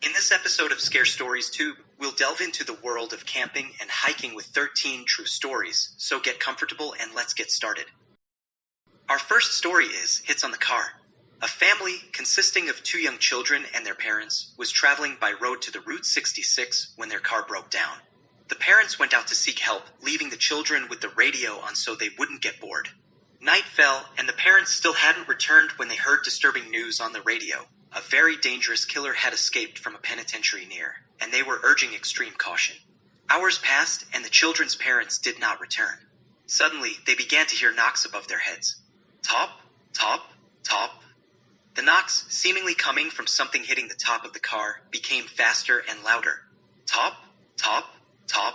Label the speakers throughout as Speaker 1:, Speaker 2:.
Speaker 1: In this episode of ScareStoriesTube, we'll delve into the world of camping and hiking with 13 true stories, so get comfortable and let's get started. Our first story is Hits on the Car. A family, consisting of 2 young children and their parents, was traveling by road to the Route 66 when their car broke down. The parents went out to seek help, leaving the children with the radio on so they wouldn't get bored. Night fell, and the parents still hadn't returned when they heard disturbing news on the radio. A very dangerous killer had escaped from a penitentiary near, and they were urging extreme caution. Hours passed, and the children's parents did not return. Suddenly, they began to hear knocks above their heads. Top, top, top. The knocks, seemingly coming from something hitting the top of the car, became faster and louder. Top, top, top.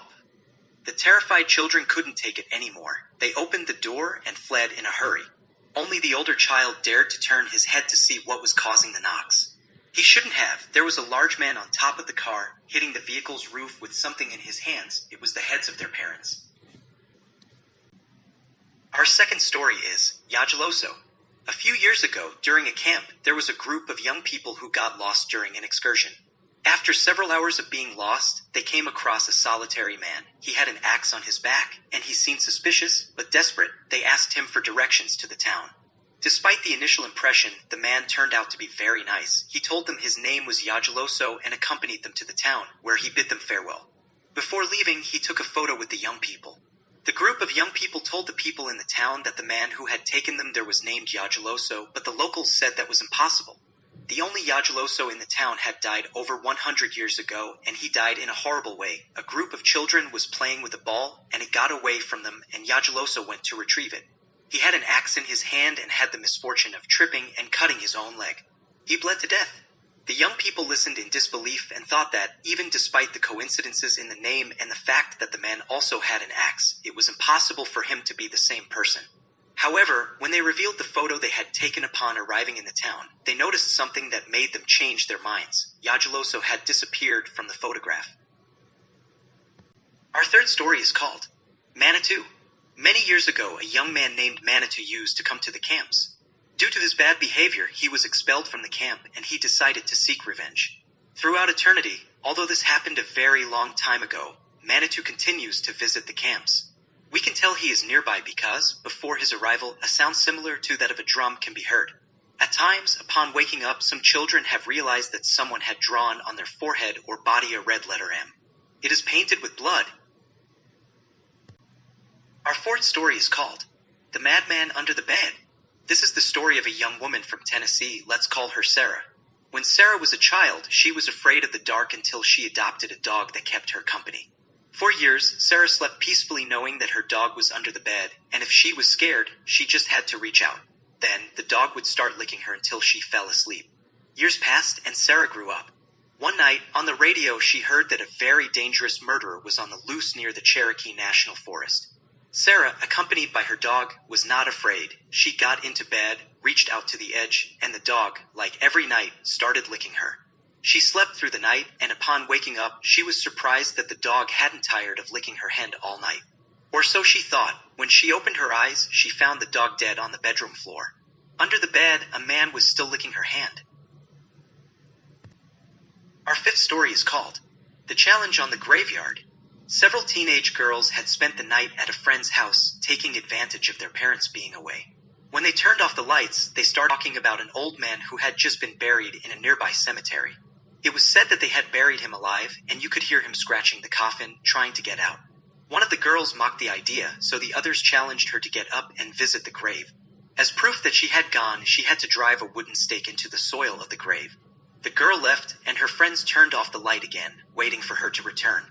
Speaker 1: The terrified children couldn't take it anymore. They opened the door and fled in a hurry. Only the older child dared to turn his head to see what was causing the knocks. He shouldn't have. There was a large man on top of the car, hitting the vehicle's roof with something in his hands. It was the heads of their parents. Our second story is Yageloso. A few years ago, during a camp, there was a group of young people who got lost during an excursion. After several hours of being lost, they came across a solitary man. He had an axe on his back, and he seemed suspicious, but desperate. They asked him for directions to the town. Despite the initial impression, the man turned out to be very nice. He told them his name was Yageloso and accompanied them to the town, where he bid them farewell. Before leaving, he took a photo with the young people. The group of young people told the people in the town that the man who had taken them there was named Yageloso, but the locals said that was impossible. The only Yageloso in the town had died over 100 years ago, and he died in a horrible way. A group of children was playing with a ball, and it got away from them, and Yageloso went to retrieve it. He had an axe in his hand and had the misfortune of tripping and cutting his own leg. He bled to death. The young people listened in disbelief and thought that, even despite the coincidences in the name and the fact that the man also had an axe, it was impossible for him to be the same person. However, when they revealed the photo they had taken upon arriving in the town, they noticed something that made them change their minds. Yageloso had disappeared from the photograph. Our third story is called Manitou. Many years ago, a young man named Manitou used to come to the camps. Due to his bad behavior, he was expelled from the camp, and he decided to seek revenge. Throughout eternity, although this happened a very long time ago, Manitou continues to visit the camps. We can tell he is nearby because, before his arrival, a sound similar to that of a drum can be heard. At times, upon waking up, some children have realized that someone had drawn on their forehead or body a red letter M. It is painted with blood. Our fourth story is called The Madman Under the Bed. This is the story of a young woman from Tennessee. Let's call her Sarah. When Sarah was a child, she was afraid of the dark until she adopted a dog that kept her company. For years, Sarah slept peacefully knowing that her dog was under the bed, and if she was scared, she just had to reach out. Then, the dog would start licking her until she fell asleep. Years passed, and Sarah grew up. One night, on the radio, she heard that a very dangerous murderer was on the loose near the Cherokee National Forest. Sarah, accompanied by her dog, was not afraid. She got into bed, reached out to the edge, and the dog, like every night, started licking her. She slept through the night, and upon waking up, she was surprised that the dog hadn't tired of licking her hand all night. Or so she thought. When she opened her eyes, she found the dog dead on the bedroom floor. Under the bed, a man was still licking her hand. Our fifth story is called The Challenge on the Graveyard. Several teenage girls had spent the night at a friend's house, taking advantage of their parents being away. When they turned off the lights, they started talking about an old man who had just been buried in a nearby cemetery. It was said that they had buried him alive, and you could hear him scratching the coffin, trying to get out. One of the girls mocked the idea, so the others challenged her to get up and visit the grave. As proof that she had gone, she had to drive a wooden stake into the soil of the grave. The girl left, and her friends turned off the light again, waiting for her to return.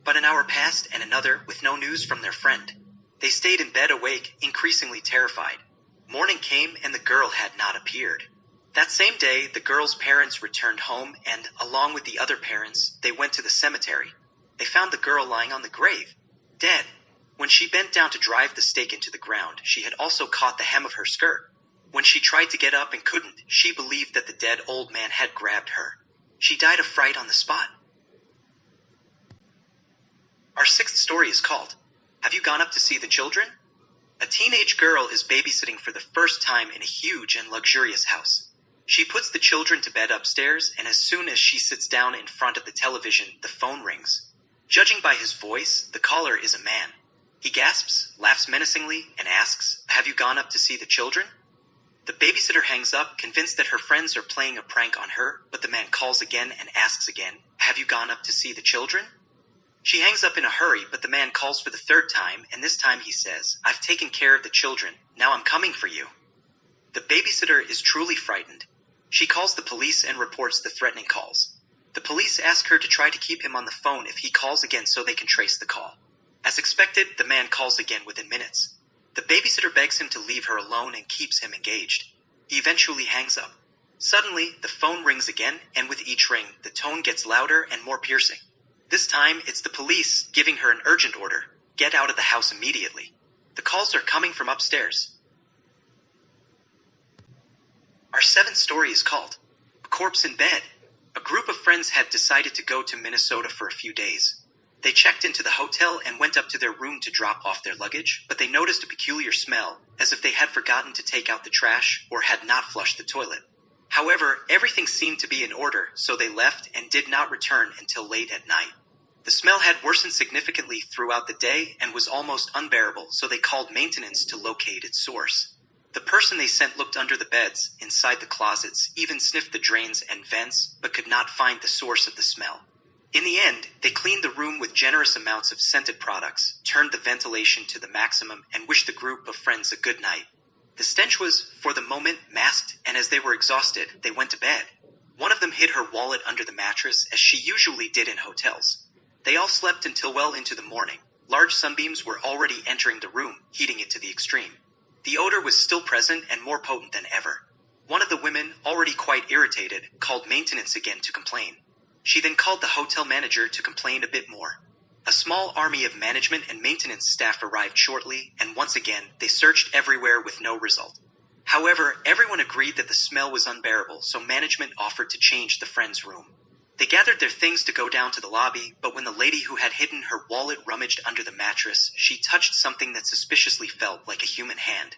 Speaker 1: But an hour passed, and another, with no news from their friend. They stayed in bed awake, increasingly terrified. Morning came, and the girl had not appeared. That same day, the girl's parents returned home, and, along with the other parents, they went to the cemetery. They found the girl lying on the grave, dead. When she bent down to drive the stake into the ground, she had also caught the hem of her skirt. When she tried to get up and couldn't, she believed that the dead old man had grabbed her. She died of fright on the spot. Our sixth story is called Have You Gone Up to See the Children? A teenage girl is babysitting for the first time in a huge and luxurious house. She puts the children to bed upstairs, and as soon as she sits down in front of the television, the phone rings. Judging by his voice, the caller is a man. He gasps, laughs menacingly, and asks, "Have you gone up to see the children?" The babysitter hangs up, convinced that her friends are playing a prank on her, but the man calls again and asks again, "Have you gone up to see the children?" She hangs up in a hurry, but the man calls for the third time, and this time he says, "I've taken care of the children. Now I'm coming for you." The babysitter is truly frightened. She calls the police and reports the threatening calls. The police ask her to try to keep him on the phone if he calls again so they can trace the call. As expected, the man calls again within minutes. The babysitter begs him to leave her alone and keeps him engaged. He eventually hangs up. Suddenly, the phone rings again, and with each ring, the tone gets louder and more piercing. This time, it's the police giving her an urgent order. Get out of the house immediately. The calls are coming from upstairs. Our seventh story is called A Corpse in Bed. A group of friends had decided to go to Minnesota for a few days. They checked into the hotel and went up to their room to drop off their luggage, but they noticed a peculiar smell, as if they had forgotten to take out the trash or had not flushed the toilet. However, everything seemed to be in order, so they left and did not return until late at night. The smell had worsened significantly throughout the day and was almost unbearable, so they called maintenance to locate its source. The person they sent looked under the beds, inside the closets, even sniffed the drains and vents, but could not find the source of the smell. In the end, they cleaned the room with generous amounts of scented products, turned the ventilation to the maximum, and wished the group of friends a good night. The stench was, for the moment, masked, and as they were exhausted, they went to bed. One of them hid her wallet under the mattress, as she usually did in hotels. They all slept until well into the morning. Large sunbeams were already entering the room, heating it to the extreme. The odor was still present and more potent than ever. One of the women, already quite irritated, called maintenance again to complain. She then called the hotel manager to complain a bit more. A small army of management and maintenance staff arrived shortly, and once again, they searched everywhere with no result. However, everyone agreed that the smell was unbearable, so management offered to change the friends' room. They gathered their things to go down to the lobby, but when the lady who had hidden her wallet rummaged under the mattress, she touched something that suspiciously felt like a human hand.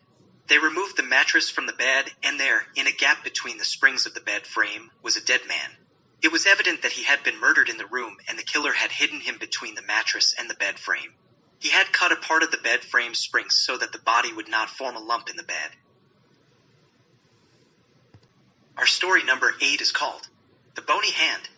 Speaker 1: They removed the mattress from the bed, and there, in a gap between the springs of the bed frame, was a dead man. It was evident that he had been murdered in the room, and the killer had hidden him between the mattress and the bed frame. He had cut a part of the bed frame springs so that the body would not form a lump in the bed. Our story number 8 is called The Bony Hand.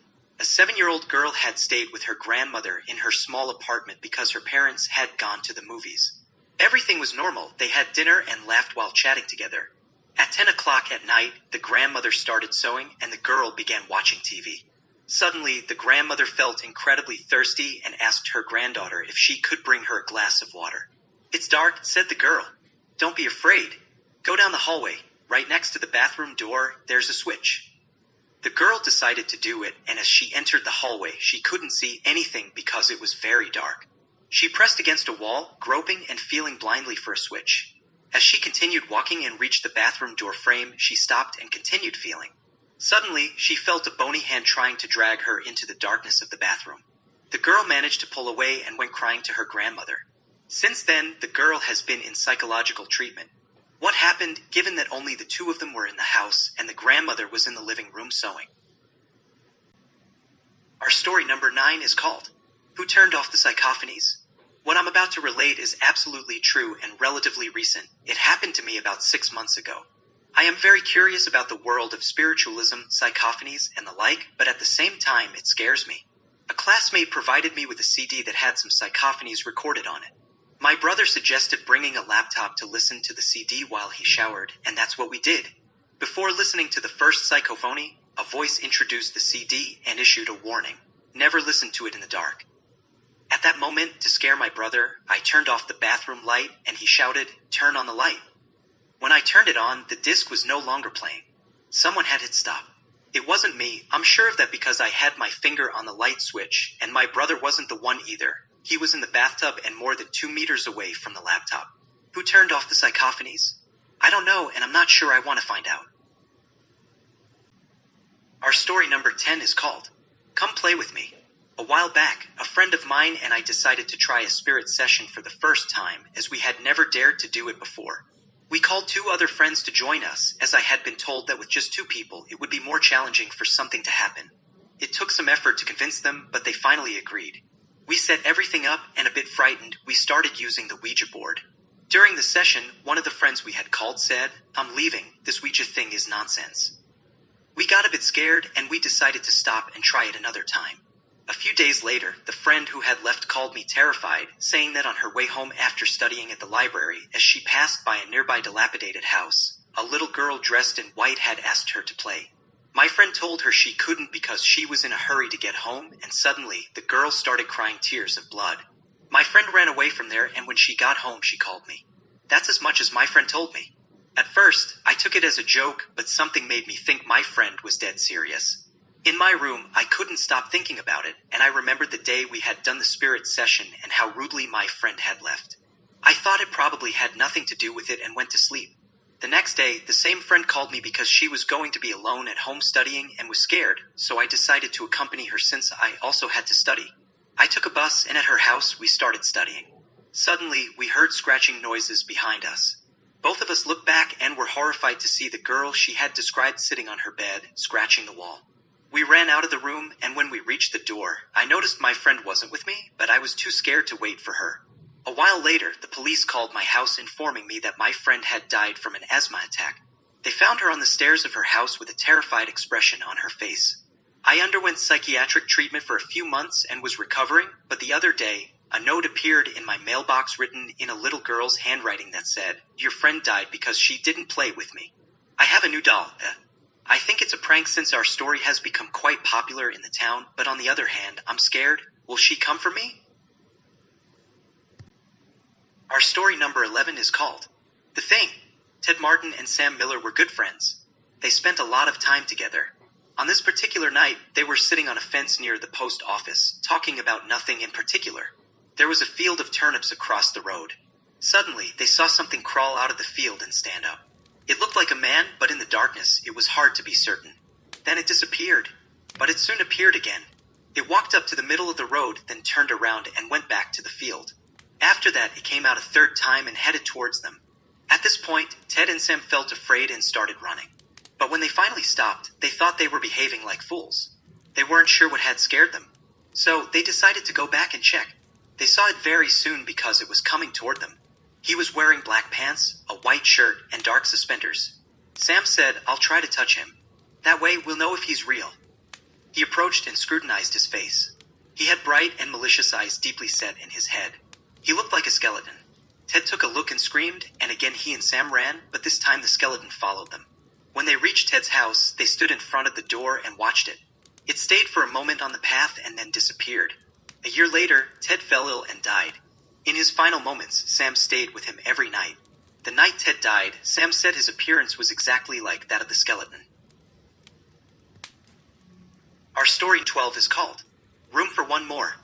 Speaker 1: A 7-year-old girl had stayed with her grandmother in her small apartment because her parents had gone to the movies. Everything was normal. They had dinner and laughed while chatting together. At 10 o'clock at night, the grandmother started sewing and the girl began watching TV. Suddenly, the grandmother felt incredibly thirsty and asked her granddaughter if she could bring her a glass of water. "It's dark," said the girl. "Don't be afraid. Go down the hallway. Right next to the bathroom door, there's a switch." The girl decided to do it, and as she entered the hallway, she couldn't see anything because it was very dark. She pressed against a wall, groping and feeling blindly for a switch. As she continued walking and reached the bathroom door frame, she stopped and continued feeling. Suddenly, she felt a bony hand trying to drag her into the darkness of the bathroom. The girl managed to pull away and went crying to her grandmother. Since then, the girl has been in psychological treatment. What happened, given that only the two of them were in the house and the grandmother was in the living room sewing? Our story number 9 is called Who Turned Off the Psychophonies? What I'm about to relate is absolutely true and relatively recent. It happened to me about 6 months ago. I am very curious about the world of spiritualism, psychophonies, and the like, but at the same time, it scares me. A classmate provided me with a CD that had some psychophonies recorded on it. My brother suggested bringing a laptop to listen to the CD while he showered, and that's what we did. Before listening to the first psychophony, a voice introduced the CD and issued a warning. Never listen to it in the dark. At that moment, to scare my brother, I turned off the bathroom light and he shouted, "Turn on the light." When I turned it on, the disc was no longer playing. Someone had hit stop. It wasn't me. I'm sure of that because I had my finger on the light switch, and my brother wasn't the one either. He was in the bathtub and more than 2 meters away from the laptop. Who turned off the psychophonies? I don't know, and I'm not sure I want to find out. Our story number 10 is called Come Play With Me. A while back, a friend of mine and I decided to try a spirit session for the first time, as we had never dared to do it before. We called 2 other friends to join us, as I had been told that with just 2 people it would be more challenging for something to happen. It took some effort to convince them, but they finally agreed. We set everything up, and a bit frightened, we started using the Ouija board. During the session, one of the friends we had called said, "I'm leaving, this Ouija thing is nonsense." We got a bit scared, and we decided to stop and try it another time. A few days later, the friend who had left called me terrified, saying that on her way home after studying at the library, as she passed by a nearby dilapidated house, a little girl dressed in white had asked her to play. My friend told her she couldn't because she was in a hurry to get home, and suddenly, the girl started crying tears of blood. My friend ran away from there, and when she got home, she called me. That's as much as my friend told me. At first, I took it as a joke, but something made me think my friend was dead serious. In my room, I couldn't stop thinking about it, and I remembered the day we had done the spirit session and how rudely my friend had left. I thought it probably had nothing to do with it and went to sleep. The next day, the same friend called me because she was going to be alone at home studying and was scared, so I decided to accompany her since I also had to study. I took a bus, and at her house, we started studying. Suddenly, we heard scratching noises behind us. Both of us looked back and were horrified to see the girl she had described sitting on her bed, scratching the wall. We ran out of the room, and when we reached the door, I noticed my friend wasn't with me, but I was too scared to wait for her. A while later, the police called my house informing me that my friend had died from an asthma attack. They found her on the stairs of her house with a terrified expression on her face. I underwent psychiatric treatment for a few months and was recovering, but the other day, a note appeared in my mailbox written in a little girl's handwriting that said, "Your friend died because she didn't play with me. I have a new doll. I think it's a prank since our story has become quite popular in the town, but on the other hand, I'm scared. Will she come for me?" Our story number 11 is called The Thing. Ted Martin and Sam Miller were good friends. They spent a lot of time together. On this particular night, they were sitting on a fence near the post office, talking about nothing in particular. There was a field of turnips across the road. Suddenly, they saw something crawl out of the field and stand up. It looked like a man, but in the darkness, it was hard to be certain. Then it disappeared, but it soon appeared again. It walked up to the middle of the road, then turned around and went back to the field. After that, it came out a third time and headed towards them. At this point, Ted and Sam felt afraid and started running. But when they finally stopped, they thought they were behaving like fools. They weren't sure what had scared them. So they decided to go back and check. They saw it very soon because it was coming toward them. He was wearing black pants, a white shirt, and dark suspenders. Sam said, "I'll try to touch him. That way we'll know if he's real." He approached and scrutinized his face. He had bright and malicious eyes deeply set in his head. He looked like a skeleton. Ted took a look and screamed, and again he and Sam ran, but this time the skeleton followed them. When they reached Ted's house, they stood in front of the door and watched it. It stayed for a moment on the path and then disappeared. A year later, Ted fell ill and died. In his final moments, Sam stayed with him every night. The night Ted died, Sam said his appearance was exactly like that of the skeleton. Our story 12 is called Room for One More.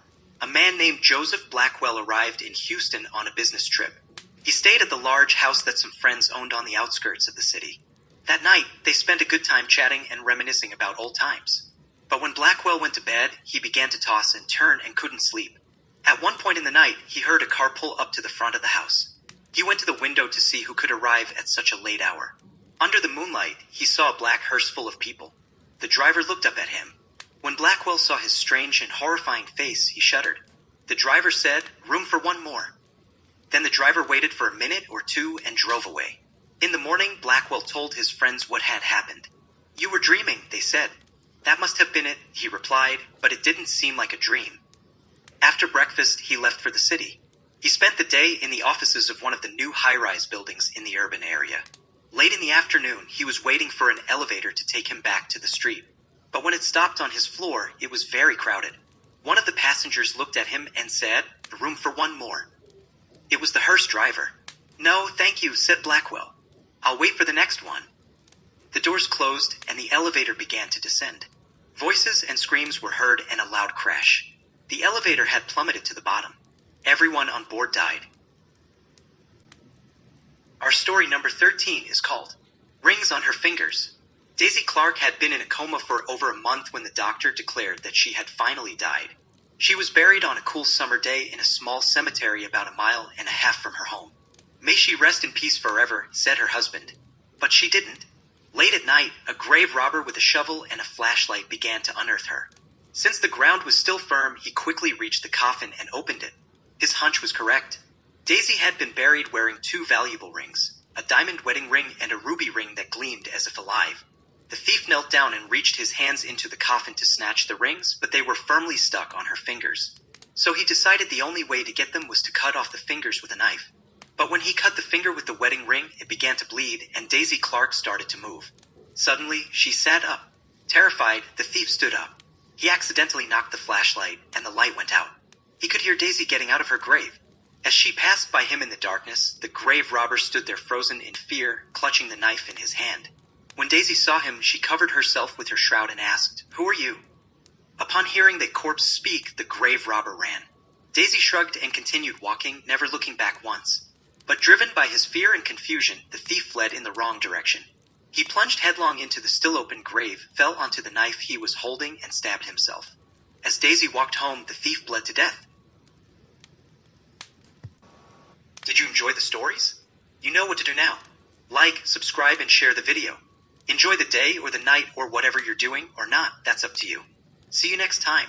Speaker 1: A man named Joseph Blackwell arrived in Houston on a business trip. He stayed at the large house that some friends owned on the outskirts of the city. That night, they spent a good time chatting and reminiscing about old times. But when Blackwell went to bed, he began to toss and turn and couldn't sleep. At one point in the night, he heard a car pull up to the front of the house. He went to the window to see who could arrive at such a late hour. Under the moonlight, he saw a black hearse full of people. The driver looked up at him. When Blackwell saw his strange and horrifying face, he shuddered. The driver said, "Room for one more." Then the driver waited for a minute or two and drove away. In the morning, Blackwell told his friends what had happened. "You were dreaming," they said. "That must have been it," he replied, but it didn't seem like a dream. After breakfast, he left for the city. He spent the day in the offices of one of the new high-rise buildings in the urban area. Late in the afternoon, he was waiting for an elevator to take him back to the street. But when it stopped on his floor, it was very crowded. One of the passengers looked at him and said, "Room for one more." It was the hearse driver. "No, thank you," said Blackwell. "I'll wait for the next one." The doors closed, and the elevator began to descend. Voices and screams were heard and a loud crash. The elevator had plummeted to the bottom. Everyone on board died. Our story number 13 is called Rings on Her Fingers. Daisy Clark had been in a coma for over a month when the doctor declared that she had finally died. She was buried on a cool summer day in a small cemetery about 1.5 miles from her home. "May she rest in peace forever," said her husband. But she didn't. Late at night, a grave robber with a shovel and a flashlight began to unearth her. Since the ground was still firm, he quickly reached the coffin and opened it. His hunch was correct. Daisy had been buried wearing 2 valuable rings, a diamond wedding ring and a ruby ring that gleamed as if alive. The thief knelt down and reached his hands into the coffin to snatch the rings, but they were firmly stuck on her fingers. So he decided the only way to get them was to cut off the fingers with a knife. But when he cut the finger with the wedding ring, it began to bleed, and Daisy Clark started to move. Suddenly, she sat up. Terrified, the thief stood up. He accidentally knocked the flashlight, and the light went out. He could hear Daisy getting out of her grave. As she passed by him in the darkness, the grave robber stood there frozen in fear, clutching the knife in his hand. When Daisy saw him, she covered herself with her shroud and asked, "Who are you?" Upon hearing the corpse speak, the grave robber ran. Daisy shrugged and continued walking, never looking back once. But driven by his fear and confusion, the thief fled in the wrong direction. He plunged headlong into the still-open grave, fell onto the knife he was holding, and stabbed himself. As Daisy walked home, the thief bled to death. Did you enjoy the stories? You know what to do now. Like, subscribe, and share the video. Enjoy the day or the night or whatever you're doing, or not, that's up to you. See you next time.